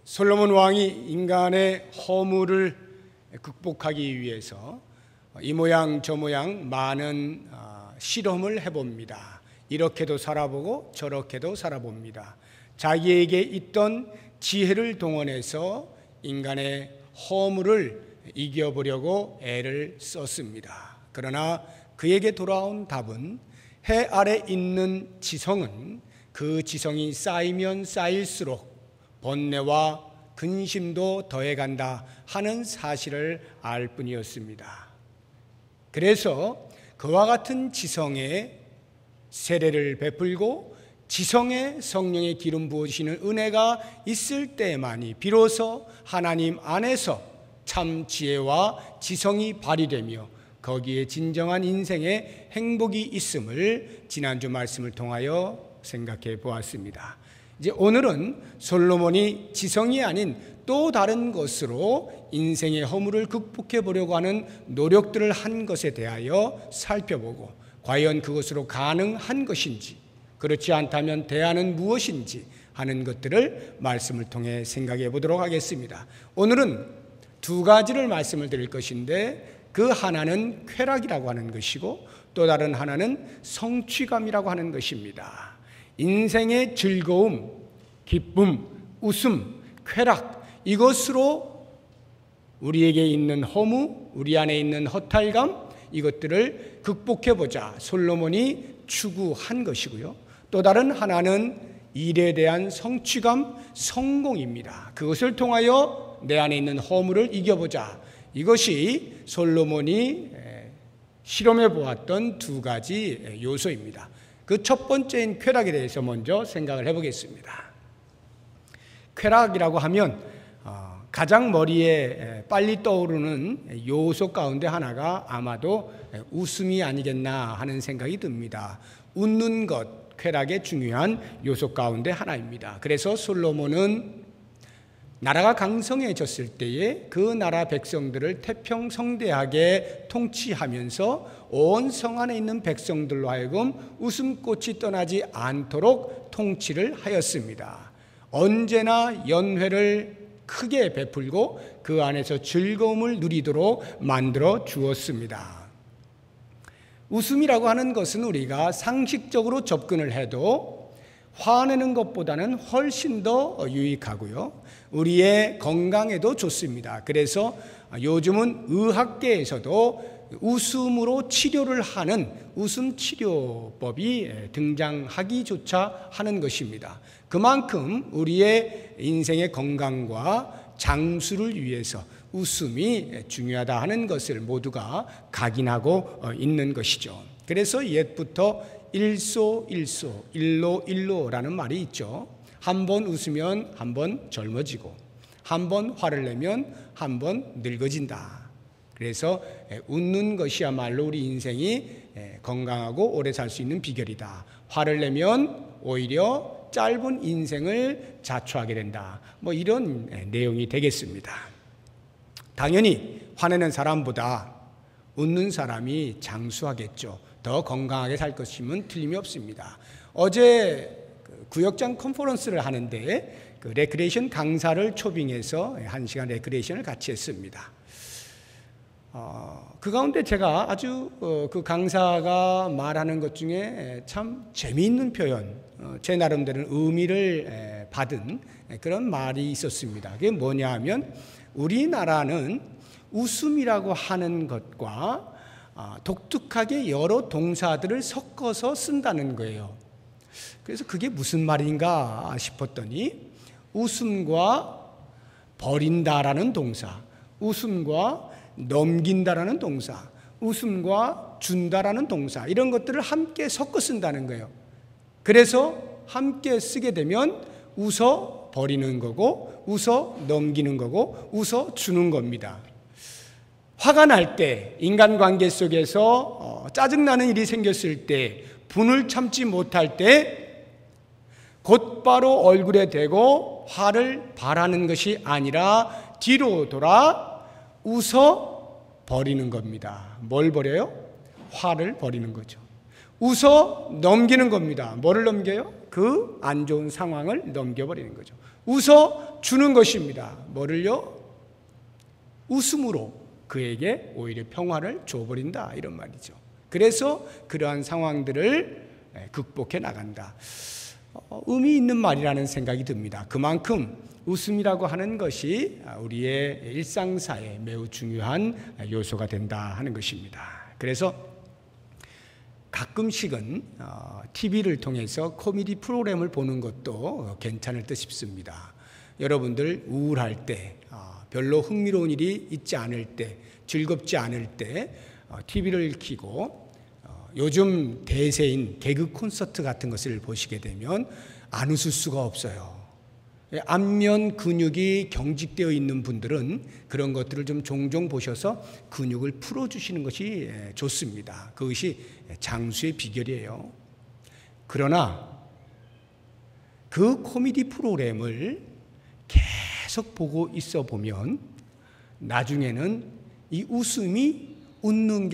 솔로몬 왕이 인간의 허물을 극복하기 위해서 이 모양 저 모양 많은 실험을 해봅니다. 이렇게도 살아보고 저렇게도 살아봅니다. 자기에게 있던 지혜를 동원해서 인간의 허물을 이겨보려고 애를 썼습니다. 그러나 그에게 돌아온 답은 해 아래 있는 지성은 그 지성이 쌓이면 쌓일수록 번뇌와 근심도 더해간다 하는 사실을 알 뿐이었습니다. 그래서 그와 같은 지성에 세례를 베풀고 지성에 성령의 기름 부으시는 은혜가 있을 때만이 비로소 하나님 안에서 참 지혜와 지성이 발휘되며 거기에 진정한 인생의 행복이 있음을 지난주 말씀을 통하여 생각해 보았습니다. 이제 오늘은 솔로몬이 지성이 아닌 또 다른 것으로 인생의 허물을 극복해 보려고 하는 노력들을 한 것에 대하여 살펴보고 과연 그것으로 가능한 것인지 그렇지 않다면 대안은 무엇인지 하는 것들을 말씀을 통해 생각해 보도록 하겠습니다. 오늘은 두 가지를 말씀을 드릴 것인데 그 하나는 쾌락이라고 하는 것이고 또 다른 하나는 성취감이라고 하는 것입니다. 인생의 즐거움, 기쁨, 웃음, 쾌락 이것으로 우리에게 있는 허무, 우리 안에 있는 허탈감 이것들을 극복해보자 솔로몬이 추구한 것이고요. 또 다른 하나는 일에 대한 성취감, 성공입니다. 그것을 통하여 내 안에 있는 허물을 이겨보자. 이것이 솔로몬이 실험해 보았던 두 가지 요소입니다. 그 첫 번째인 쾌락에 대해서 먼저 생각을 해보겠습니다. 쾌락이라고 하면 가장 머리에 빨리 떠오르는 요소 가운데 하나가 아마도 웃음이 아니겠나 하는 생각이 듭니다. 웃는 것, 쾌락의 중요한 요소 가운데 하나입니다. 그래서 솔로몬은 나라가 강성해졌을 때에 그 나라 백성들을 태평성대하게 통치하면서 온 성 안에 있는 백성들로 하여금 웃음꽃이 떠나지 않도록 통치를 하였습니다. 언제나 연회를 크게 베풀고 그 안에서 즐거움을 누리도록 만들어 주었습니다. 웃음이라고 하는 것은 우리가 상식적으로 접근을 해도 화내는 것보다는 훨씬 더 유익하고요. 우리의 건강에도 좋습니다. 그래서 요즘은 의학계에서도 웃음으로 치료를 하는 웃음 치료법이 등장하기조차 하는 것입니다. 그만큼 우리의 인생의 건강과 장수를 위해서 웃음이 중요하다 하는 것을 모두가 각인하고 있는 것이죠. 그래서 옛부터 일소일소, 일로일로라는 말이 있죠. 한 번 웃으면 한 번 젊어지고 한 번 화를 내면 한 번 늙어진다. 그래서 웃는 것이야말로 우리 인생이 건강하고 오래 살 수 있는 비결이다. 화를 내면 오히려 짧은 인생을 자초하게 된다. 뭐 이런 내용이 되겠습니다. 당연히 화내는 사람보다 웃는 사람이 장수하겠죠. 더 건강하게 살 것임은 틀림이 없습니다. 어제 구역장 컨퍼런스를 하는데 그 레크레이션 강사를 초빙해서 1시간 레크레이션을 같이 했습니다. 그 가운데 제가 아주 그 강사가 말하는 것 중에 참 재미있는 표현, 제 나름대로는 의미를 받은 그런 말이 있었습니다. 그게 뭐냐 하면 우리나라는 웃음이라고 하는 것과 독특하게 여러 동사들을 섞어서 쓴다는 거예요. 그래서 그게 무슨 말인가 싶었더니 웃음과 버린다라는 동사, 웃음과 넘긴다라는 동사, 웃음과 준다라는 동사 이런 것들을 함께 섞어 쓴다는 거예요. 그래서 함께 쓰게 되면 웃어 버리는 거고 웃어 넘기는 거고 웃어 주는 겁니다. 화가 날 때 인간관계 속에서 짜증나는 일이 생겼을 때 분을 참지 못할 때 곧바로 얼굴에 대고 화를 발하는 것이 아니라 뒤로 돌아 웃어 버리는 겁니다. 뭘 버려요? 화를 버리는 거죠. 웃어 넘기는 겁니다. 뭐를 넘겨요? 그 안 좋은 상황을 넘겨버리는 거죠. 웃어 주는 것입니다. 뭐를요? 웃음으로 그에게 오히려 평화를 줘버린다, 이런 말이죠. 그래서 그러한 상황들을 극복해 나간다. 의미 있는 말이라는 생각이 듭니다. 그만큼 웃음이라고 하는 것이 우리의 일상사에 매우 중요한 요소가 된다 하는 것입니다. 그래서 가끔씩은 TV를 통해서 코미디 프로그램을 보는 것도 괜찮을 듯 싶습니다. 여러분들 우울할 때, 별로 흥미로운 일이 있지 않을 때, 즐겁지 않을 때 TV를 켜고 요즘 대세인 개그 콘서트 같은 것을 보시게 되면 안 웃을 수가 없어요. 안면 근육이 경직되어 있는 분들은 그런 것들을 좀 종종 보셔서 근육을 풀어주시는 것이 좋습니다. 그것이 장수의 비결이에요. 그러나 그 코미디 프로그램을 계속 보고 있어 보면 나중에는 이 웃음이 웃는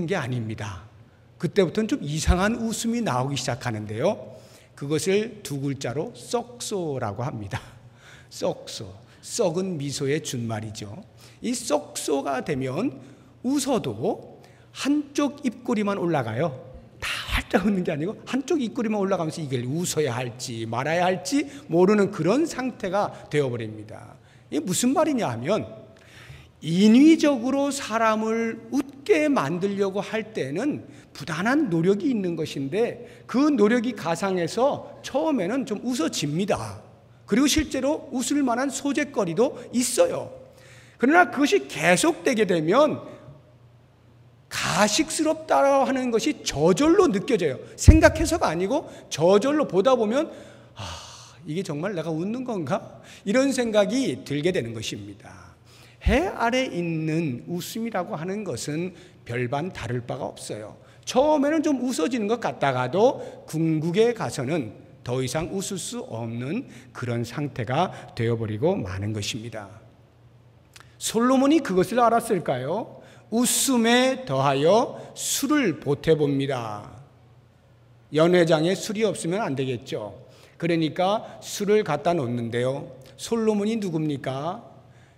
게 아닙니다. 그때부터는 좀 이상한 웃음이 나오기 시작하는데요. 그것을 두 글자로 썩소라고 합니다. 썩소, 썩은 미소의 준말이죠. 이 썩소가 되면 웃어도 한쪽 입꼬리만 올라가요. 다 활짝 웃는 게 아니고 한쪽 입꼬리만 올라가면서 이걸 웃어야 할지 말아야 할지 모르는 그런 상태가 되어버립니다. 이게 무슨 말이냐 하면, 인위적으로 사람을 웃게 만들려고 할 때는 부단한 노력이 있는 것인데 그 노력이 가상해서 처음에는 좀 웃어집니다. 그리고 실제로 웃을 만한 소재거리도 있어요. 그러나 그것이 계속되게 되면 가식스럽다고 하는 것이 저절로 느껴져요. 생각해서가 아니고 저절로 보다 보면 이게 정말 내가 웃는 건가? 이런 생각이 들게 되는 것입니다. 해 아래 있는 웃음이라고 하는 것은 별반 다를 바가 없어요. 처음에는 좀 웃어지는 것 같다가도 궁극에 가서는 더 이상 웃을 수 없는 그런 상태가 되어버리고 마는 것입니다. 솔로몬이 그것을 알았을까요? 웃음에 더하여 술을 보태봅니다. 연회장에 술이 없으면 안 되겠죠. 그러니까 술을 갖다 놓는데요. 솔로몬이 누굽니까?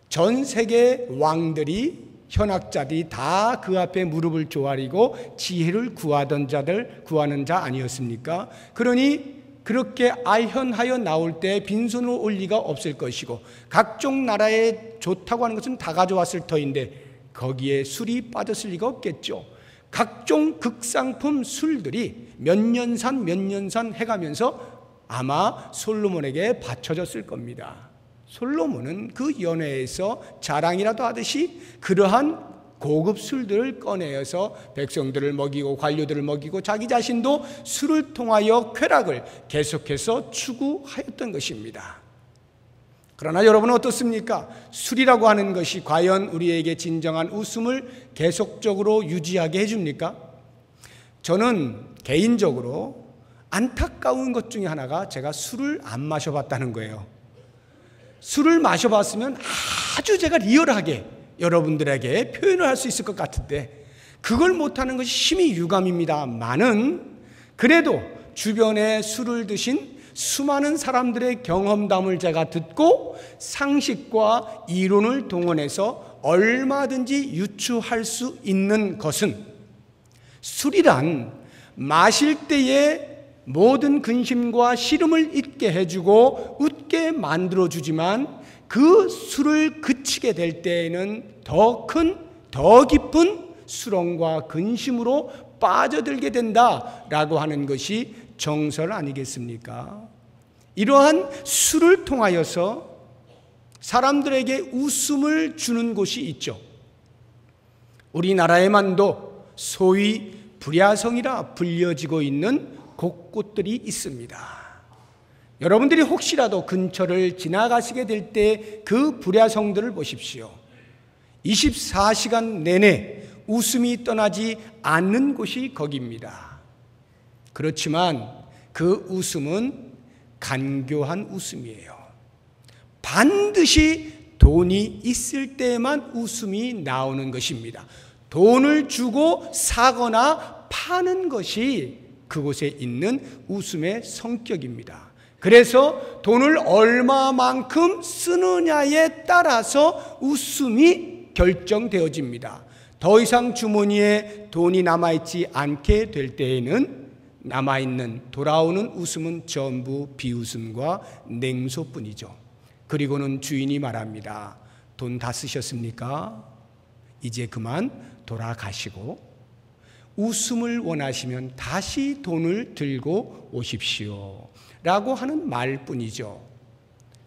전 세계 왕들이, 현학자들이 다 그 앞에 무릎을 조아리고 지혜를 구하는 자 아니었습니까? 그러니 그렇게 아현하여 나올 때 빈손으로 올 리가 없을 것이고 각종 나라에 좋다고 하는 것은 다 가져왔을 터인데 거기에 술이 빠졌을 리가 없겠죠. 각종 극상품 술들이 몇 년산 해가면서 아마 솔로몬에게 바쳐졌을 겁니다. 솔로몬은 그 연회에서 자랑이라도 하듯이 그러한 고급 술들을 꺼내어서 백성들을 먹이고 관료들을 먹이고 자기 자신도 술을 통하여 쾌락을 계속해서 추구하였던 것입니다. 그러나 여러분은 어떻습니까? 술이라고 하는 것이 과연 우리에게 진정한 웃음을 계속적으로 유지하게 해줍니까? 저는 개인적으로 안타까운 것 중에 하나가 제가 술을 안 마셔봤다는 거예요. 술을 마셔봤으면 아주 제가 리얼하게 여러분들에게 표현을 할 수 있을 것 같은데 그걸 못하는 것이 심히 유감입니다만은 그래도 주변에 술을 드신 수많은 사람들의 경험담을 제가 듣고 상식과 이론을 동원해서 얼마든지 유추할 수 있는 것은 술이란 마실 때에 모든 근심과 시름을 잊게 해주고 웃게 만들어주지만 그 술을 그치게 될 때에는 더 큰, 더 깊은 수렁과 근심으로 빠져들게 된다라고 하는 것이 정설 아니겠습니까? 이러한 술을 통하여서 사람들에게 웃음을 주는 곳이 있죠. 우리나라에만도 소위 불야성이라 불려지고 있는 곳곳들이 있습니다. 여러분들이 혹시라도 근처를 지나가시게 될 때 그 불야성들을 보십시오. 24시간 내내 웃음이 떠나지 않는 곳이 거기입니다. 그렇지만 그 웃음은 간교한 웃음이에요. 반드시 돈이 있을 때만 웃음이 나오는 것입니다. 돈을 주고 사거나 파는 것이 그곳에 있는 웃음의 성격입니다. 그래서 돈을 얼마만큼 쓰느냐에 따라서 웃음이 결정되어집니다. 더 이상 주머니에 돈이 남아있지 않게 될 때에는 남아있는 돌아오는 웃음은 전부 비웃음과 냉소뿐이죠. 그리고는 주인이 말합니다. 돈 다 쓰셨습니까? 이제 그만 돌아가시고 웃음을 원하시면 다시 돈을 들고 오십시오 라고 하는 말뿐이죠.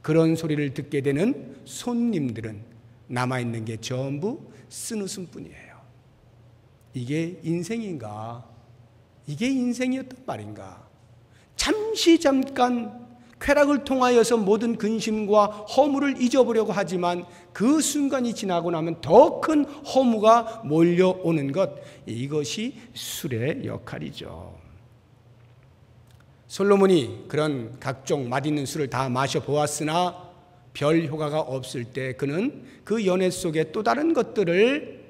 그런 소리를 듣게 되는 손님들은 남아있는 게 전부 쓴웃음뿐이에요. 이게 인생인가? 이게 인생이었단 말인가? 잠깐 쾌락을 통하여서 모든 근심과 허물을 잊어보려고 하지만 그 순간이 지나고 나면 더 큰 허무가 몰려오는 것, 이것이 술의 역할이죠. 솔로몬이 그런 각종 맛있는 술을 다 마셔보았으나 별 효과가 없을 때 그는 그 연애 속에 또 다른 것들을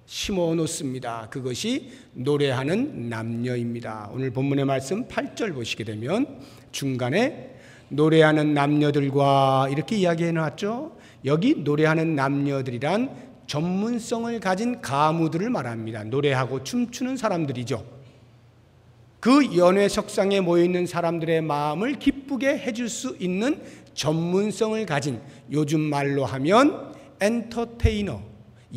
심어 놓습니다. 그것이 노래하는 남녀입니다. 오늘 본문의 말씀 8절 보시게 되면 중간에 노래하는 남녀들과 이렇게 이야기해 놨죠. 여기 노래하는 남녀들이란 전문성을 가진 가무들을 말합니다. 노래하고 춤추는 사람들이죠. 그 연회석상에 모여있는 사람들의 마음을 기쁘게 해줄 수 있는 전문성을 가진, 요즘 말로 하면 엔터테이너,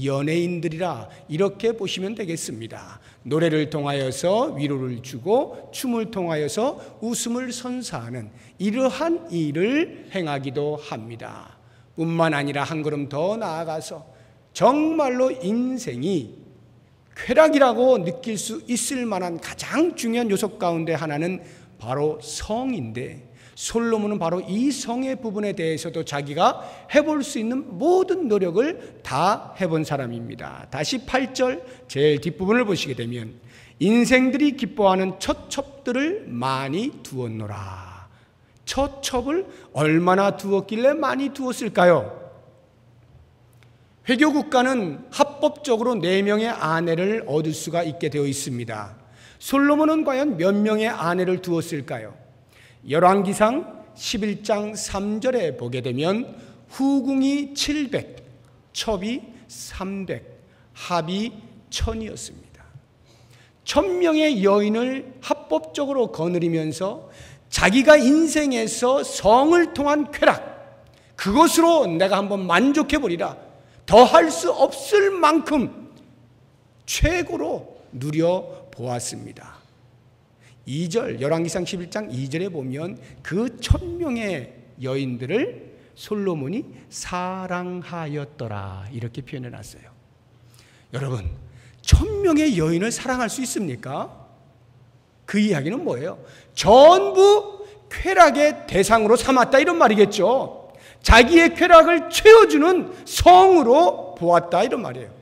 연예인들이라 이렇게 보시면 되겠습니다. 노래를 통하여서 위로를 주고 춤을 통하여서 웃음을 선사하는 이러한 일을 행하기도 합니다. 뿐만 아니라 한 걸음 더 나아가서 정말로 인생이 쾌락이라고 느낄 수 있을 만한 가장 중요한 요소 가운데 하나는 바로 성인데, 솔로몬은 바로 이 성의 부분에 대해서도 자기가 해볼 수 있는 모든 노력을 다 해본 사람입니다. 다시 8절 제일 뒷부분을 보시게 되면 인생들이 기뻐하는 첫 첩들을 많이 두었노라. 첫 첩을 얼마나 두었길래 많이 두었을까요? 회교국가는 합법적으로 4명의 아내를 얻을 수가 있게 되어 있습니다. 솔로몬은 과연 몇 명의 아내를 두었을까요? 열왕기상 11장 3절에 보게 되면 후궁이 700, 첩이 300, 합이 1000이었습니다. 1000명의 여인을 합법적으로 거느리면서 자기가 인생에서 성을 통한 쾌락, 그것으로 내가 한번 만족해보리라, 더 할 수 없을 만큼 최고로 누려보았습니다. 2절, 열왕기상 11장 2절에 보면 그 1000명의 여인들을 솔로몬이 사랑하였더라 이렇게 표현해 놨어요. 여러분, 1000명의 여인을 사랑할 수 있습니까? 그 이야기는 뭐예요? 전부 쾌락의 대상으로 삼았다 이런 말이겠죠. 자기의 쾌락을 채워주는 성으로 보았다 이런 말이에요.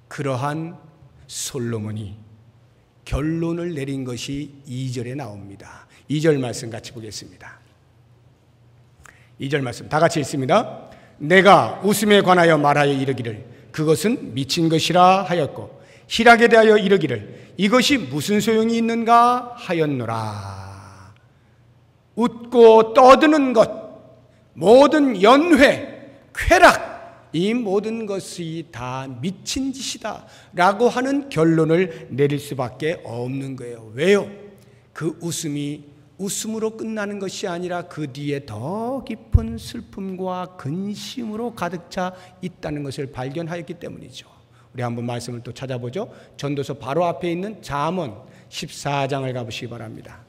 그러한 솔로몬이 결론을 내린 것이 2절에 나옵니다. 2절 말씀 같이 보겠습니다. 2절 말씀 다 같이 읽습니다. 내가 웃음에 관하여 말하여 이르기를 그것은 미친 것이라 하였고 희락에 대하여 이르기를 이것이 무슨 소용이 있는가 하였노라. 웃고 떠드는 것, 모든 연회, 쾌락, 이 모든 것이 다 미친 짓이다 라고 하는 결론을 내릴 수밖에 없는 거예요. 왜요? 그 웃음이 웃음으로 끝나는 것이 아니라 그 뒤에 더 깊은 슬픔과 근심으로 가득 차 있다는 것을 발견하였기 때문이죠. 우리 한번 말씀을 또 찾아보죠. 전도서 바로 앞에 있는 잠언 14장을 가보시기 바랍니다.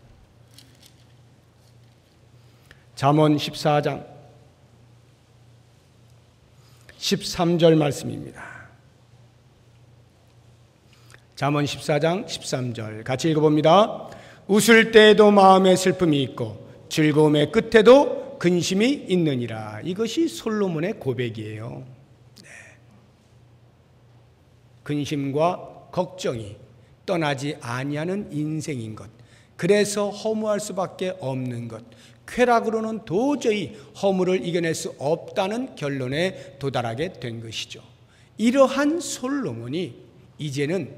잠언 14장 13절 말씀입니다. 잠언 14장 13절 같이 읽어봅니다. 웃을 때에도 마음에 슬픔이 있고 즐거움의 끝에도 근심이 있느니라. 이것이 솔로몬의 고백이에요. 네. 근심과 걱정이 떠나지 아니하는 인생인 것, 그래서 허무할 수밖에 없는 것, 쾌락으로는 도저히 허물을 이겨낼 수 없다는 결론에 도달하게 된 것이죠. 이러한 솔로몬이 이제는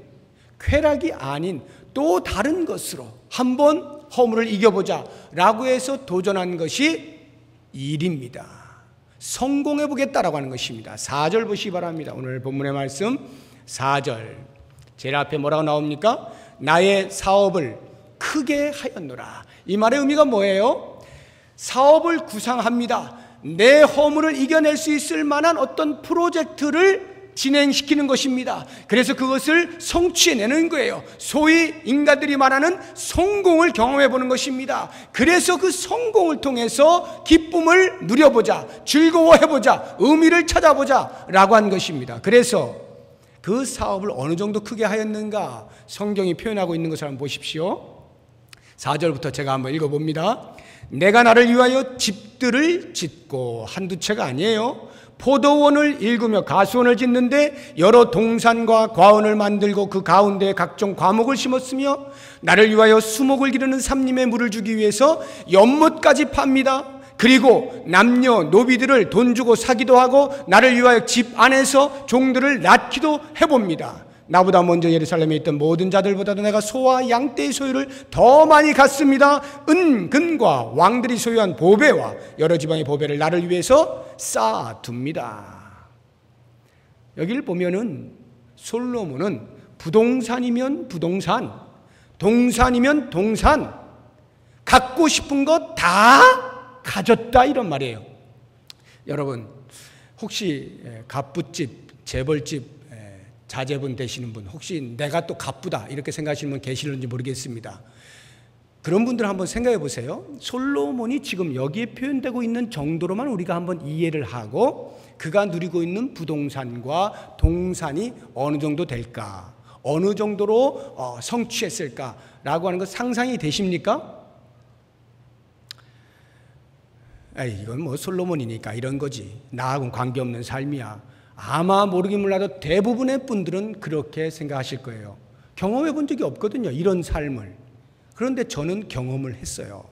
쾌락이 아닌 또 다른 것으로 한번 허물을 이겨보자 라고 해서 도전한 것이 일입니다. 성공해 보겠다라고 하는 것입니다. 4절 보시기 바랍니다. 오늘 본문의 말씀 4절 제일 앞에 뭐라고 나옵니까? 나의 사업을 크게 하였노라. 이 말의 의미가 뭐예요? 사업을 구상합니다. 내 허물을 이겨낼 수 있을 만한 어떤 프로젝트를 진행시키는 것입니다. 그래서 그것을 성취해내는 거예요. 소위 인간들이 말하는 성공을 경험해 보는 것입니다. 그래서 그 성공을 통해서 기쁨을 누려보자, 즐거워해보자, 의미를 찾아보자 라고 한 것입니다. 그래서 그 사업을 어느 정도 크게 하였는가 성경이 표현하고 있는 것을 한번 보십시오. 4절부터 제가 한번 읽어봅니다. 내가 나를 위하여 집들을 짓고 한두 채가 아니에요. 포도원을 일구며 가수원을 짓는데 여러 동산과 과원을 만들고 그 가운데에 각종 과목을 심었으며 나를 위하여 수목을 기르는 삼림에 물을 주기 위해서 연못까지 팝니다. 그리고 남녀 노비들을 돈 주고 사기도 하고 나를 위하여 집 안에서 종들을 낳기도 해봅니다. 나보다 먼저 예루살렘에 있던 모든 자들보다도 내가 소와 양떼의 소유를 더 많이 갖습니다. 은근과 왕들이 소유한 보배와 여러 지방의 보배를 나를 위해서 쌓아둡니다. 여기를 보면은 솔로몬은 부동산이면 부동산, 동산이면 동산, 갖고 싶은 것 다 가졌다 이런 말이에요. 여러분 혹시 갑부집, 재벌집 자제분 되시는 분, 혹시 내가 또 갑부다 이렇게 생각하시는 분 계시는지 모르겠습니다. 그런 분들 한번 생각해 보세요. 솔로몬이 지금 여기에 표현되고 있는 정도로만 우리가 한번 이해를 하고 그가 누리고 있는 부동산과 동산이 어느 정도 될까, 어느 정도로 성취했을까라고 하는 것 상상이 되십니까? 이건 뭐 솔로몬이니까 이런 거지, 나하고는 관계없는 삶이야. 아마 모르긴 몰라도 대부분의 분들은 그렇게 생각하실 거예요. 경험해 본 적이 없거든요, 이런 삶을. 그런데 저는 경험을 했어요.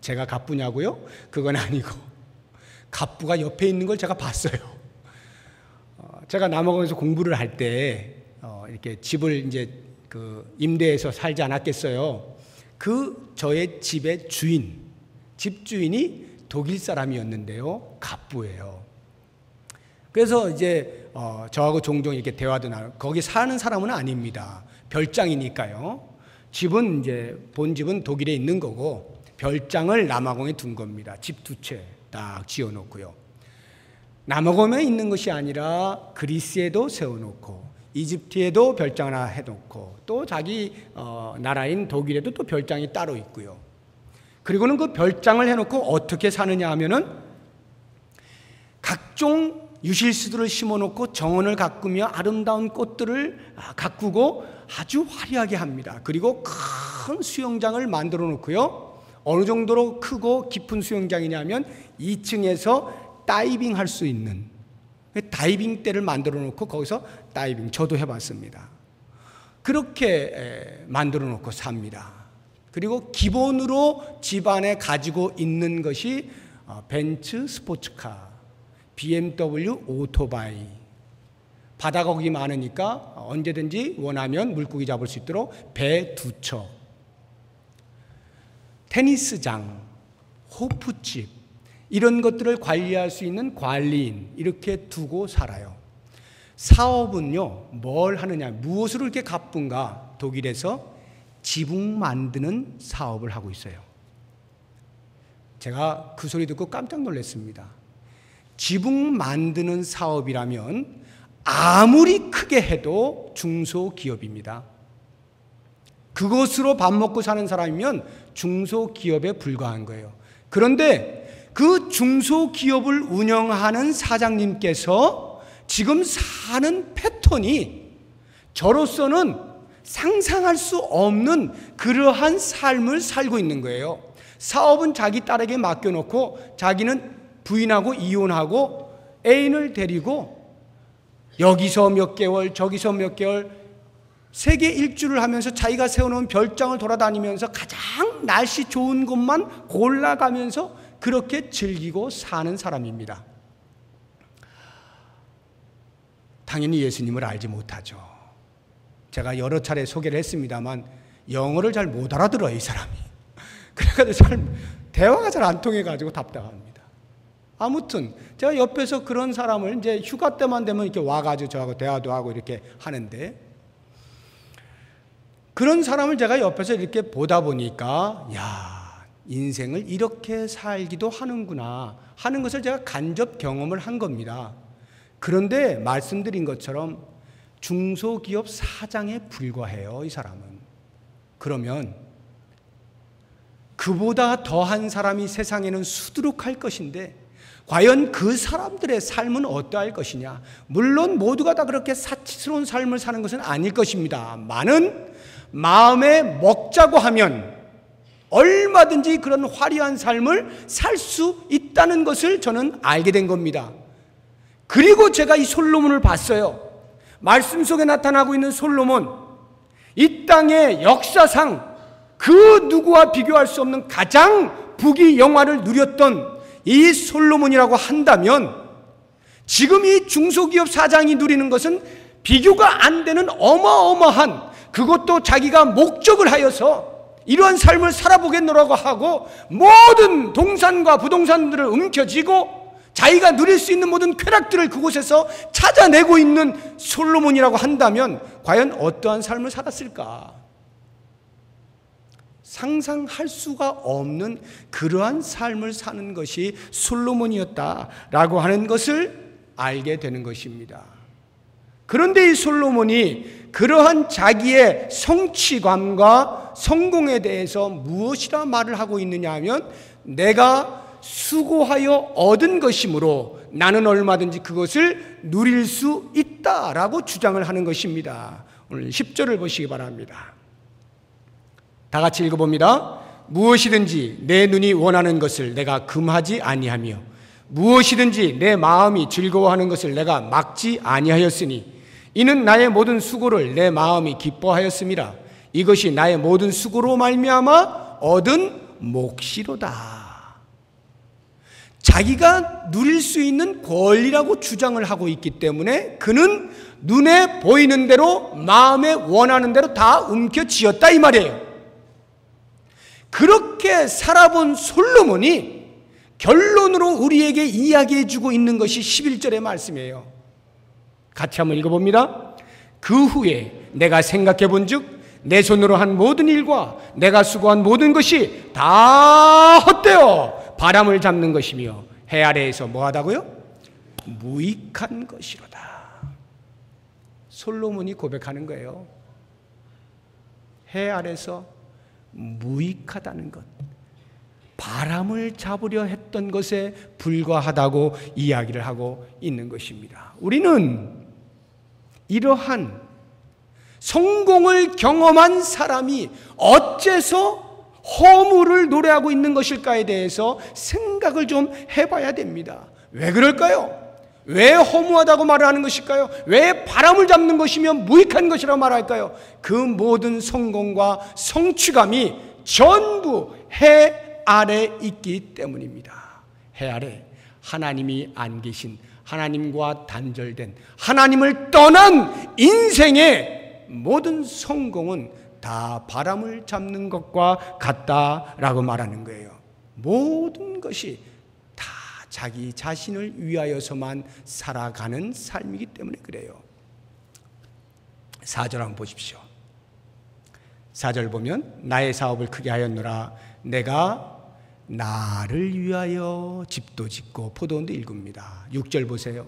제가 갑부냐고요? 그건 아니고 갑부가 옆에 있는 걸 제가 봤어요. 제가 남아공에서 공부를 할 때 이렇게 집을 이제 임대해서 살지 않았겠어요. 저의 집의 주인, 집주인이 독일 사람이었는데요, 갑부예요. 그래서 이제 저하고 종종 이렇게 대화도 나누고, 거기 사는 사람은 아닙니다. 별장이니까요. 집은 이제 본집은 독일에 있는 거고 별장을 남아공에 둔 겁니다. 집 2채 딱 지어놓고요. 남아공에 있는 것이 아니라 그리스에도 세워놓고 이집트에도 별장 하나 해놓고 또 자기 나라인 독일에도 또 별장이 따로 있고요. 그리고는 그 별장을 해놓고 어떻게 사느냐 하면은 각종 유실수들을 심어놓고 정원을 가꾸며 아름다운 꽃들을 가꾸고 아주 화려하게 합니다. 그리고 큰 수영장을 만들어 놓고요. 어느 정도로 크고 깊은 수영장이냐면 2층에서 다이빙 할 수 있는 다이빙대를 만들어 놓고 거기서 다이빙, 저도 해봤습니다. 그렇게 만들어 놓고 삽니다. 그리고 기본으로 집안에 가지고 있는 것이 벤츠 스포츠카, BMW 오토바이, 바다고기 많으니까 언제든지 원하면 물고기 잡을 수 있도록 배 2척, 테니스장, 호프집, 이런 것들을 관리할 수 있는 관리인, 이렇게 두고 살아요. 사업은요, 뭘 하느냐, 무엇으로 이렇게 가쁜가? 독일에서 지붕 만드는 사업을 하고 있어요. 제가 그 소리 듣고 깜짝 놀랐습니다. 지붕 만드는 사업이라면 아무리 크게 해도 중소기업입니다. 그것으로 밥 먹고 사는 사람이면 중소기업에 불과한 거예요. 그런데 그 중소기업을 운영하는 사장님께서 지금 사는 패턴이 저로서는 상상할 수 없는 그러한 삶을 살고 있는 거예요. 사업은 자기 딸에게 맡겨놓고 자기는 부인하고 이혼하고 애인을 데리고 여기서 몇 개월 저기서 몇 개월 세계 일주를 하면서 자기가 세워놓은 별장을 돌아다니면서 가장 날씨 좋은 곳만 골라가면서 그렇게 즐기고 사는 사람입니다. 당연히 예수님을 알지 못하죠. 제가 여러 차례 소개를 했습니다만 영어를 잘 못 알아들어요, 이 사람이. 그래가지고 대화가 잘 안 통해가지고 답답합니다. 아무튼 제가 옆에서 그런 사람을 이제 휴가 때만 되면 이렇게 와가지고 저하고 대화도 하고 이렇게 하는데, 그런 사람을 제가 옆에서 이렇게 보다 보니까 야, 인생을 이렇게 살기도 하는구나 하는 것을 제가 간접 경험을 한 겁니다. 그런데 말씀드린 것처럼 중소기업 사장에 불과해요, 이 사람은. 그러면 그보다 더한 사람이 세상에는 수두룩할 것인데 과연 그 사람들의 삶은 어떠할 것이냐? 물론 모두가 다 그렇게 사치스러운 삶을 사는 것은 아닐 것입니다. 많은 마음에 먹자고 하면 얼마든지 그런 화려한 삶을 살 수 있다는 것을 저는 알게 된 겁니다. 그리고 제가 이 솔로몬을 봤어요. 말씀 속에 나타나고 있는 솔로몬, 이 땅의 역사상 그 누구와 비교할 수 없는 가장 부귀 영화를 누렸던 이 솔로몬이라고 한다면, 지금 이 중소기업 사장이 누리는 것은 비교가 안 되는 어마어마한, 그것도 자기가 목적을 하여서 이러한 삶을 살아보겠노라고 하고 모든 동산과 부동산들을 움켜쥐고 자기가 누릴 수 있는 모든 쾌락들을 그곳에서 찾아내고 있는 솔로몬이라고 한다면 과연 어떠한 삶을 살았을까? 상상할 수가 없는 그러한 삶을 사는 것이 솔로몬이었다라고 하는 것을 알게 되는 것입니다. 그런데 이 솔로몬이 그러한 자기의 성취감과 성공에 대해서 무엇이라 말을 하고 있느냐 하면, 내가 수고하여 얻은 것이므로 나는 얼마든지 그것을 누릴 수 있다라고 주장을 하는 것입니다. 오늘 10절을 보시기 바랍니다. 다 같이 읽어봅니다. 무엇이든지 내 눈이 원하는 것을 내가 금하지 아니하며 무엇이든지 내 마음이 즐거워하는 것을 내가 막지 아니하였으니 이는 나의 모든 수고를 내 마음이 기뻐하였음이라. 이것이 나의 모든 수고로 말미암아 얻은 몫이로다. 자기가 누릴 수 있는 권리라고 주장을 하고 있기 때문에 그는 눈에 보이는 대로 마음에 원하는 대로 다 움켜쥐었다 이 말이에요. 그렇게 살아본 솔로몬이 결론으로 우리에게 이야기해주고 있는 것이 11절의 말씀이에요. 같이 한번 읽어봅니다. 그 후에 내가 생각해 본즉 내 손으로 한 모든 일과 내가 수고한 모든 것이 다 헛되어 바람을 잡는 것이며 해 아래에서 뭐하다고요? 무익한 것이로다. 솔로몬이 고백하는 거예요. 해 아래서 무익하다는 것, 바람을 잡으려 했던 것에 불과하다고 이야기를 하고 있는 것입니다. 우리는 이러한 성공을 경험한 사람이 어째서 허무를 노래하고 있는 것일까에 대해서 생각을 좀 해봐야 됩니다. 왜 그럴까요? 왜 허무하다고 말을 하는 것일까요? 왜 바람을 잡는 것이며 무익한 것이라고 말할까요? 그 모든 성공과 성취감이 전부 해 아래 있기 때문입니다. 해 아래 하나님이 안 계신, 하나님과 단절된, 하나님을 떠난 인생의 모든 성공은 다 바람을 잡는 것과 같다라고 말하는 거예요. 모든 것이 다 자기 자신을 위하여서만 살아가는 삶이기 때문에 그래요. 4절 한번 보십시오. 4절 보면 나의 사업을 크게 하였노라. 내가 나를 위하여 집도 짓고 포도원도 일굽니다. 6절 보세요.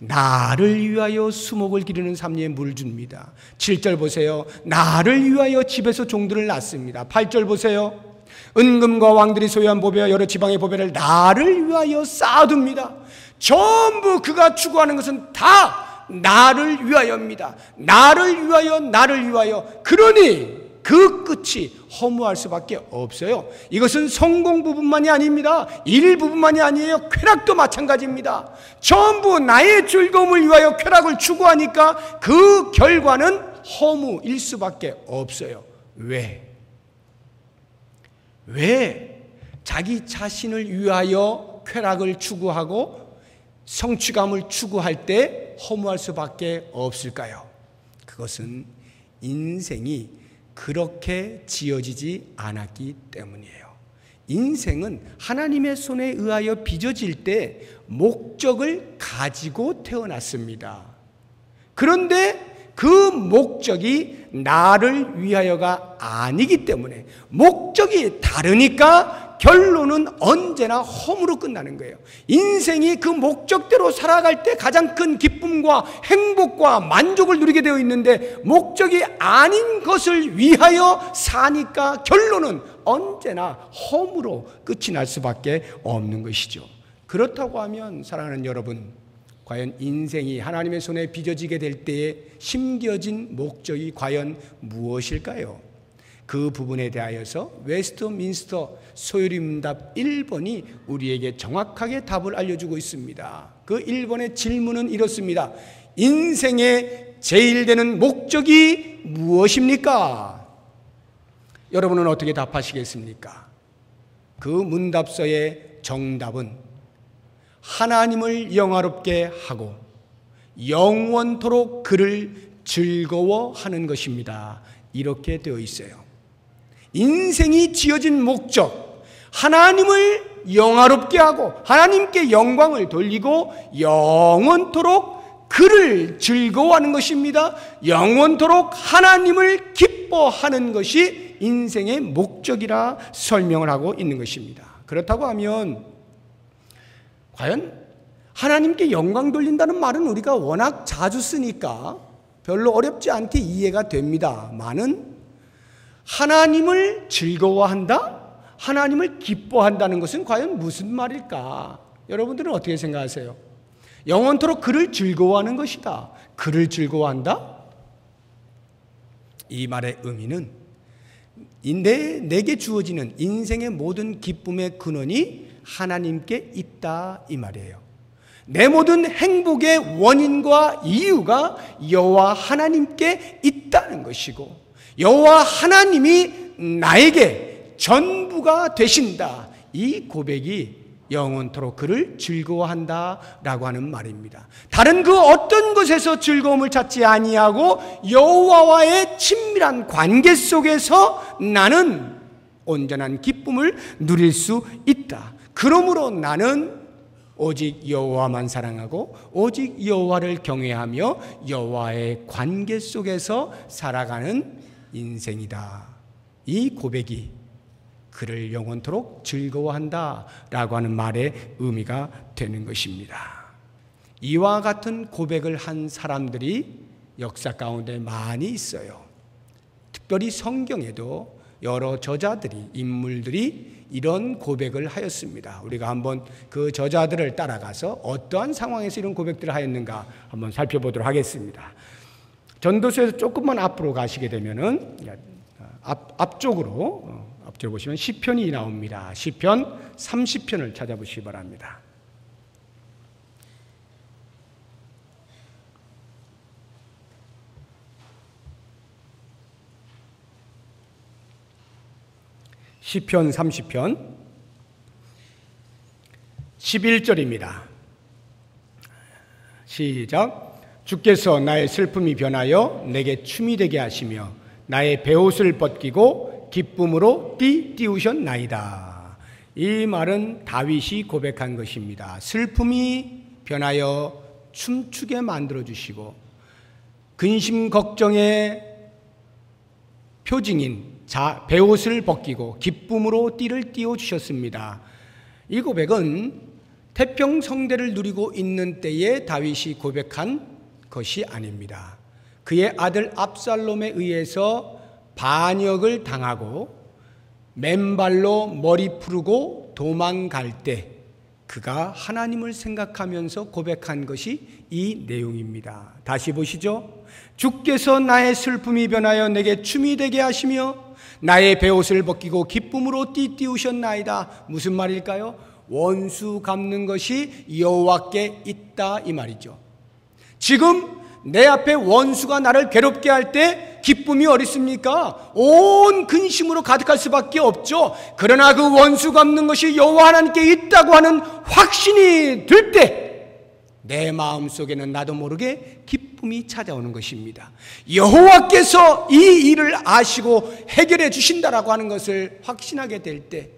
나를 위하여 수목을 기르는 삼리에 물 줍니다. 7절 보세요. 나를 위하여 집에서 종들을 낳습니다. 8절 보세요. 은금과 왕들이 소유한 보배와 여러 지방의 보배를 나를 위하여 쌓아둡니다. 전부 그가 추구하는 것은 다 나를 위하여입니다. 나를 위하여, 나를 위하여. 그러니 그 끝이 허무할 수밖에 없어요. 이것은 성공 부분만이 아닙니다. 일 부분만이 아니에요. 쾌락도 마찬가지입니다. 전부 나의 즐거움을 위하여 쾌락을 추구하니까 그 결과는 허무일 수밖에 없어요. 왜 자기 자신을 위하여 쾌락을 추구하고 성취감을 추구할 때 허무할 수밖에 없을까요? 그것은 인생이 그렇게 지어지지 않았기 때문이에요. 인생은 하나님의 손에 의하여 빚어질 때 목적을 가지고 태어났습니다. 그런데 그 목적이 나를 위하여가 아니기 때문에, 목적이 다르니까 결론은 언제나 험으로 끝나는 거예요. 인생이 그 목적대로 살아갈 때 가장 큰 기쁨과 행복과 만족을 누리게 되어 있는데, 목적이 아닌 것을 위하여 사니까 결론은 언제나 험으로 끝이 날 수밖에 없는 것이죠. 그렇다고 하면 사랑하는 여러분, 과연 인생이 하나님의 손에 빚어지게 될 때에 심겨진 목적이 과연 무엇일까요? 그 부분에 대하여서 웨스트민스터 소요리문답 1번이 우리에게 정확하게 답을 알려주고 있습니다. 그 1번의 질문은 이렇습니다. 인생의 제일 되는 목적이 무엇입니까? 여러분은 어떻게 답하시겠습니까? 그 문답서의 정답은 하나님을 영화롭게 하고 영원토록 그를 즐거워하는 것입니다. 이렇게 되어 있어요. 인생이 지어진 목적, 하나님을 영화롭게 하고 하나님께 영광을 돌리고 영원토록 그를 즐거워하는 것입니다. 영원토록 하나님을 기뻐하는 것이 인생의 목적이라 설명을 하고 있는 것입니다. 그렇다고 하면 과연 하나님께 영광 돌린다는 말은 우리가 워낙 자주 쓰니까 별로 어렵지 않게 이해가 됩니다만은, 하나님을 즐거워한다? 하나님을 기뻐한다는 것은 과연 무슨 말일까? 여러분들은 어떻게 생각하세요? 영원토록 그를 즐거워하는 것이다. 그를 즐거워한다? 이 말의 의미는 내게 주어지는 인생의 모든 기쁨의 근원이 하나님께 있다 이 말이에요. 내 모든 행복의 원인과 이유가 여호와 하나님께 있다는 것이고, 여호와 하나님이 나에게 전부가 되신다. 이 고백이 영원토록 그를 즐거워한다라고 하는 말입니다. 다른 그 어떤 것에서 즐거움을 찾지 아니하고 여호와와의 친밀한 관계 속에서 나는 온전한 기쁨을 누릴 수 있다. 그러므로 나는 오직 여호와만 사랑하고 오직 여호와를 경외하며 여호와의 관계 속에서 살아가는 인생이다. 이 고백이 그를 영원토록 즐거워한다라고 하는 말의 의미가 되는 것입니다. 이와 같은 고백을 한 사람들이 역사 가운데 많이 있어요. 특별히 성경에도 여러 저자들이, 인물들이 이런 고백을 하였습니다. 우리가 한번 그 저자들을 따라가서 어떠한 상황에서 이런 고백들을 하였는가 한번 살펴보도록 하겠습니다. 전도서에서 조금만 앞으로 가시게 되면은 앞쪽으로 보시면 시편이 나옵니다. 시편 30편을 찾아보시기 바랍니다. 시편 30편 11절입니다. 시작. 주께서 나의 슬픔이 변하여 내게 춤이 되게 하시며 나의 베옷을 벗기고 기쁨으로 띠우셨나이다. 이 말은 다윗이 고백한 것입니다. 슬픔이 변하여 춤추게 만들어주시고 근심 걱정의 표징인 베옷을 벗기고 기쁨으로 띠를 띄워주셨습니다. 이 고백은 태평성대를 누리고 있는 때에 다윗이 고백한 것이 아닙니다. 그의 아들 압살롬에 의해서 반역을 당하고 맨발로 머리 푸르고 도망갈 때 그가 하나님을 생각하면서 고백한 것이 이 내용입니다. 다시 보시죠. 주께서 나의 슬픔이 변하여 내게 춤이 되게 하시며 나의 베옷을 벗기고 기쁨으로 띠우셨나이다. 무슨 말일까요? 원수 갚는 것이 여호와께 있다 이 말이죠. 지금 내 앞에 원수가 나를 괴롭게 할 때 기쁨이 어디 있습니까? 온 근심으로 가득할 수밖에 없죠. 그러나 그 원수 갚는 것이 여호와 하나님께 있다고 하는 확신이 들 때 내 마음속에는 나도 모르게 기쁨이 찾아오는 것입니다. 여호와께서 이 일을 아시고 해결해 주신다라고 하는 것을 확신하게 될 때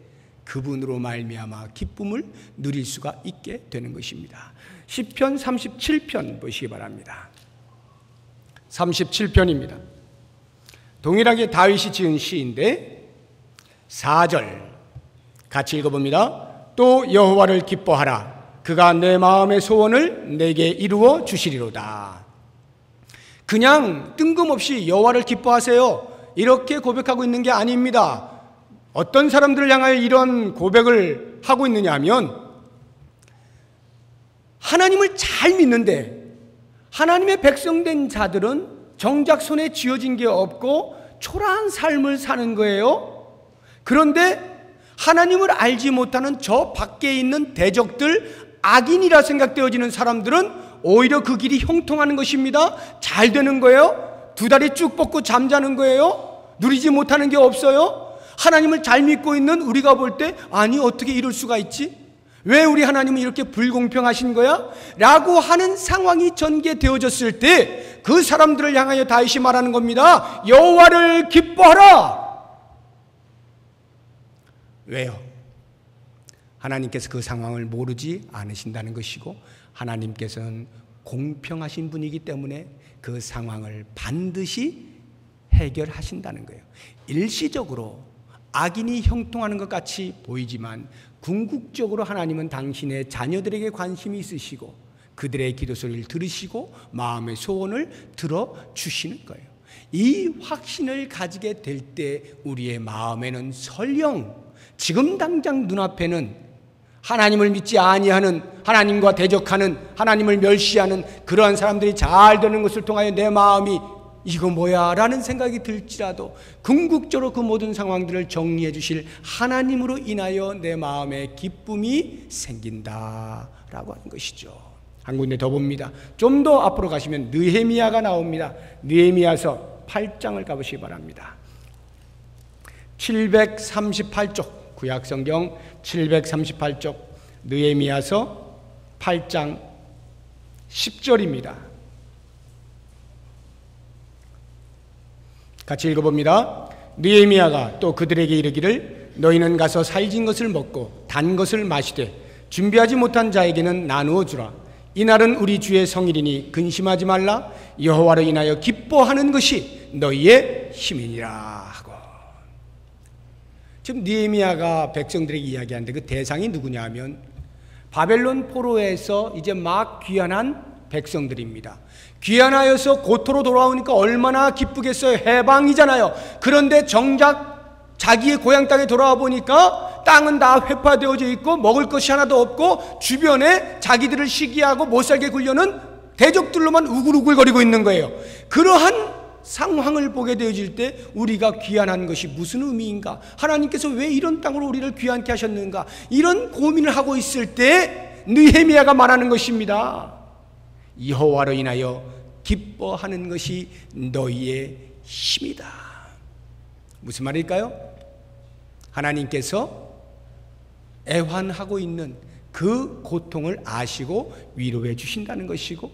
그분으로 말미암아 기쁨을 누릴 수가 있게 되는 것입니다. 시편 37편 보시기 바랍니다. 37편입니다. 동일하게 다윗이 지은 시인데 4절 같이 읽어봅니다. 또 여호와를 기뻐하라. 그가 내 마음의 소원을 내게 이루어 주시리로다. 그냥 뜬금없이 여호와를 기뻐하세요 이렇게 고백하고 있는 게 아닙니다. 어떤 사람들을 향하여 이런 고백을 하고 있느냐 하면 하나님을 잘 믿는데 하나님의 백성된 자들은 정작 손에 쥐어진 게 없고 초라한 삶을 사는 거예요. 그런데 하나님을 알지 못하는 저 밖에 있는 대적들, 악인이라 생각되어지는 사람들은 오히려 그 길이 형통하는 것입니다. 잘 되는 거예요. 두 다리 쭉 뻗고 잠자는 거예요. 누리지 못하는 게 없어요. 하나님을 잘 믿고 있는 우리가 볼 때 아니 어떻게 이럴 수가 있지? 왜 우리 하나님은 이렇게 불공평하신 거야? 라고 하는 상황이 전개되어졌을 때 그 사람들을 향하여 다윗이 말하는 겁니다. 여호와를 기뻐하라. 왜요? 하나님께서 그 상황을 모르지 않으신다는 것이고 하나님께서는 공평하신 분이기 때문에 그 상황을 반드시 해결하신다는 거예요. 일시적으로 악인이 형통하는 것 같이 보이지만 궁극적으로 하나님은 당신의 자녀들에게 관심이 있으시고 그들의 기도 소리를 들으시고 마음의 소원을 들어주시는 거예요. 이 확신을 가지게 될 때 우리의 마음에는 설령 지금 당장 눈앞에는 하나님을 믿지 아니하는, 하나님과 대적하는, 하나님을 멸시하는 그러한 사람들이 잘 되는 것을 통하여 내 마음이 이거 뭐야 라는 생각이 들지라도 궁극적으로 그 모든 상황들을 정리해 주실 하나님으로 인하여 내 마음에 기쁨이 생긴다라고 하는 것이죠. 한 군데 더 봅니다. 좀 더 앞으로 가시면 느헤미야가 나옵니다. 느헤미야서 8장을 가보시기 바랍니다. 738쪽 구약성경 738쪽 느헤미야서 8장 10절입니다. 같이 읽어봅니다. 느헤미야가 또 그들에게 이르기를 너희는 가서 살진 것을 먹고 단 것을 마시되 준비하지 못한 자에게는 나누어 주라. 이날은 우리 주의 성일이니 근심하지 말라. 여호와로 인하여 기뻐하는 것이 너희의 힘이니라 하고. 지금 느헤미야가 백성들에게 이야기하는데 그 대상이 누구냐 하면 바벨론 포로에서 이제 막 귀환한 백성들입니다. 귀환하여서 고토로 돌아오니까 얼마나 기쁘겠어요. 해방이잖아요. 그런데 정작 자기의 고향 땅에 돌아와 보니까 땅은 다 회파되어져 있고 먹을 것이 하나도 없고 주변에 자기들을 시기하고 못살게 굴려는 대적들로만 우글우글거리고 있는 거예요. 그러한 상황을 보게 되어질 때 우리가 귀환한 것이 무슨 의미인가? 하나님께서 왜 이런 땅으로 우리를 귀환케 하셨는가? 이런 고민을 하고 있을 때 느헤미야가 말하는 것입니다. 여호와로 인하여 기뻐하는 것이 너희의 힘이다. 무슨 말일까요? 하나님께서 애환하고 있는 그 고통을 아시고 위로해 주신다는 것이고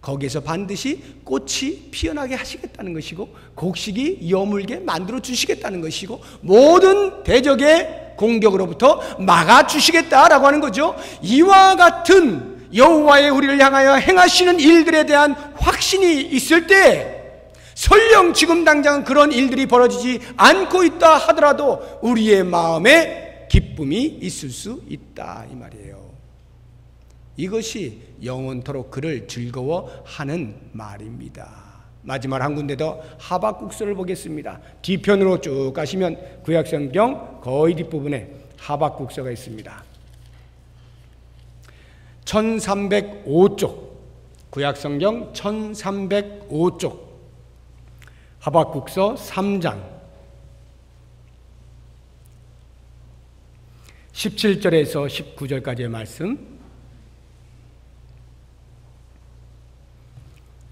거기에서 반드시 꽃이 피어나게 하시겠다는 것이고 곡식이 여물게 만들어 주시겠다는 것이고 모든 대적의 공격으로부터 막아주시겠다라고 하는 거죠. 이와 같은 여호와의 우리를 향하여 행하시는 일들에 대한 확신이 있을 때 설령 지금 당장 그런 일들이 벌어지지 않고 있다 하더라도 우리의 마음에 기쁨이 있을 수 있다 이 말이에요. 이것이 영원토록 그를 즐거워하는 말입니다. 마지막 한 군데 더 하박국서를 보겠습니다. 뒤편으로 쭉 가시면 구약성경 거의 뒷부분에 하박국서가 있습니다. 1305쪽 구약성경 1305쪽 하박국서 3장 17절에서 19절까지의 말씀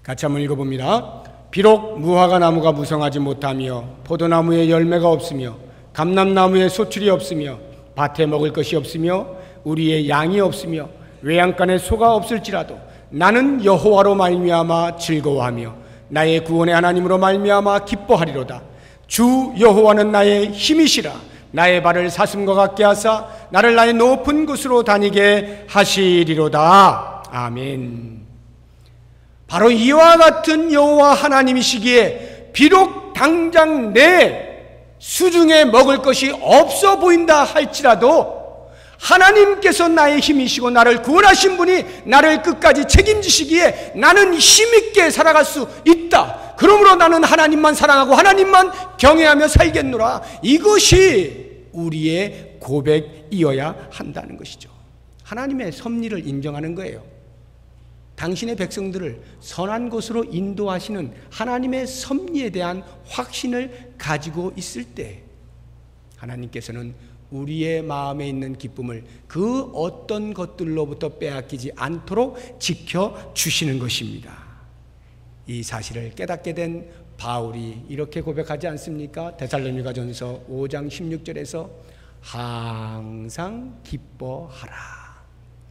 같이 한번 읽어봅니다. 비록 무화과 나무가 무성하지 못하며 포도나무에 열매가 없으며 감람나무에 소출이 없으며 밭에 먹을 것이 없으며 우리의 양이 없으며 외양간에 소가 없을지라도 나는 여호와로 말미암아 즐거워하며 나의 구원의 하나님으로 말미암아 기뻐하리로다. 주 여호와는 나의 힘이시라. 나의 발을 사슴과 같게 하사 나를 나의 높은 곳으로 다니게 하시리로다. 아멘. 바로 이와 같은 여호와 하나님이시기에 비록 당장 내 수중에 먹을 것이 없어 보인다 할지라도 하나님께서 나의 힘이시고 나를 구원하신 분이 나를 끝까지 책임지시기에 나는 힘있게 살아갈 수 있다. 그러므로 나는 하나님만 사랑하고 하나님만 경외하며 살겠노라. 이것이 우리의 고백이어야 한다는 것이죠. 하나님의 섭리를 인정하는 거예요. 당신의 백성들을 선한 곳으로 인도하시는 하나님의 섭리에 대한 확신을 가지고 있을 때 하나님께서는 우리의 마음에 있는 기쁨을 그 어떤 것들로부터 빼앗기지 않도록 지켜주시는 것입니다. 이 사실을 깨닫게 된 바울이 이렇게 고백하지 않습니까? 데살로니가전서 5장 16절에서 항상 기뻐하라.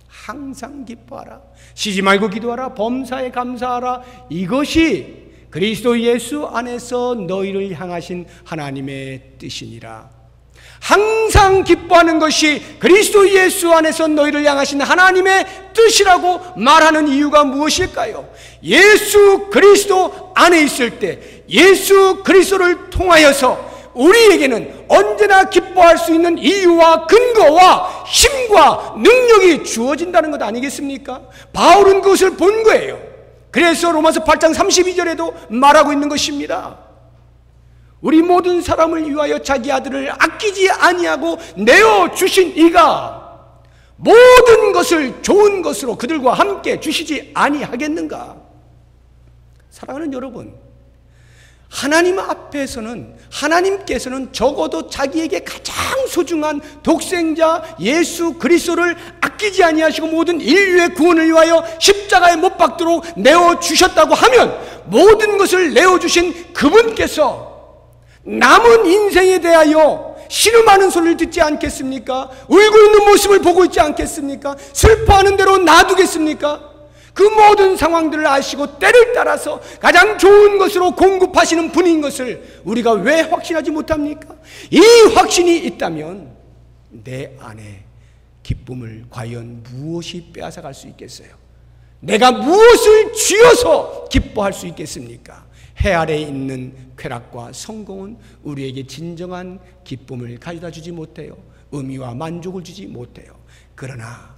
항상 기뻐하라. 쉬지 말고 기도하라. 범사에 감사하라. 이것이 그리스도 예수 안에서 너희를 향하신 하나님의 뜻이니라. 항상 기뻐하는 것이 그리스도 예수 안에서 너희를 향하신 하나님의 뜻이라고 말하는 이유가 무엇일까요? 예수 그리스도 안에 있을 때 예수 그리스도를 통하여서 우리에게는 언제나 기뻐할 수 있는 이유와 근거와 힘과 능력이 주어진다는 것 아니겠습니까? 바울은 그것을 본 거예요. 그래서 로마서 8장 32절에도 말하고 있는 것입니다. 우리 모든 사람을 위하여 자기 아들을 아끼지 아니하고 내어주신 이가 모든 것을 좋은 것으로 그들과 함께 주시지 아니하겠는가? 사랑하는 여러분, 하나님 앞에서는 하나님께서는 적어도 자기에게 가장 소중한 독생자 예수 그리스도를 아끼지 아니하시고 모든 인류의 구원을 위하여 십자가에 못 박도록 내어주셨다고 하면 모든 것을 내어주신 그분께서 남은 인생에 대하여 씨름하는 소리를 듣지 않겠습니까? 울고 있는 모습을 보고 있지 않겠습니까? 슬퍼하는 대로 놔두겠습니까? 그 모든 상황들을 아시고 때를 따라서 가장 좋은 것으로 공급하시는 분인 것을 우리가 왜 확신하지 못합니까? 이 확신이 있다면 내 안에 기쁨을 과연 무엇이 빼앗아갈 수 있겠어요? 내가 무엇을 쥐어서 기뻐할 수 있겠습니까? 해 아래에 있는 쾌락과 성공은 우리에게 진정한 기쁨을 가져다 주지 못해요. 의미와 만족을 주지 못해요. 그러나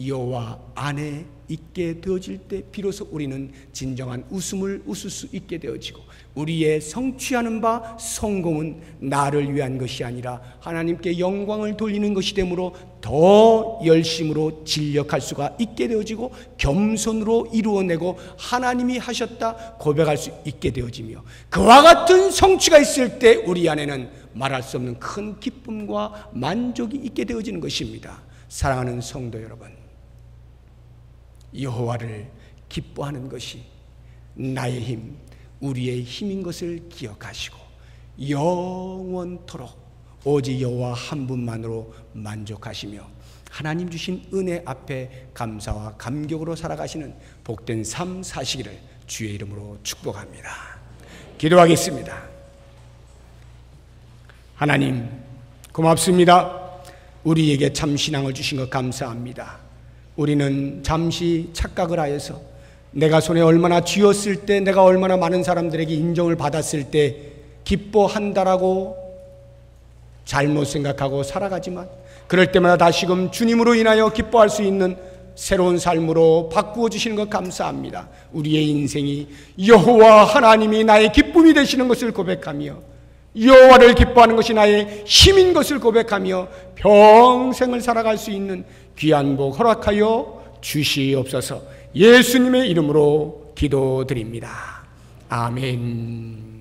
여호와 안에 있게 되어질 때 비로소 우리는 진정한 웃음을 웃을 수 있게 되어지고 우리의 성취하는 바 성공은 나를 위한 것이 아니라 하나님께 영광을 돌리는 것이 되므로 더 열심으로 진력할 수가 있게 되어지고 겸손으로 이루어내고 하나님이 하셨다 고백할 수 있게 되어지며 그와 같은 성취가 있을 때 우리 안에는 말할 수 없는 큰 기쁨과 만족이 있게 되어지는 것입니다. 사랑하는 성도 여러분, 여호와를 기뻐하는 것이 나의 힘, 우리의 힘인 것을 기억하시고 영원토록 오직 여호와 한 분만으로 만족하시며 하나님 주신 은혜 앞에 감사와 감격으로 살아가시는 복된 삶 사시기를 주의 이름으로 축복합니다. 기도하겠습니다. 하나님 고맙습니다. 우리에게 참 신앙을 주신 것 감사합니다. 우리는 잠시 착각을 하여서 내가 손에 얼마나 쥐었을 때 내가 얼마나 많은 사람들에게 인정을 받았을 때 기뻐한다라고 잘못 생각하고 살아가지만 그럴 때마다 다시금 주님으로 인하여 기뻐할 수 있는 새로운 삶으로 바꾸어 주시는 것 감사합니다. 우리의 인생이 여호와 하나님이 나의 기쁨이 되시는 것을 고백하며 여호와를 기뻐하는 것이 나의 힘인 것을 고백하며 평생을 살아갈 수 있는 귀한 복 허락하여 주시옵소서. 예수님의 이름으로 기도드립니다. 아멘.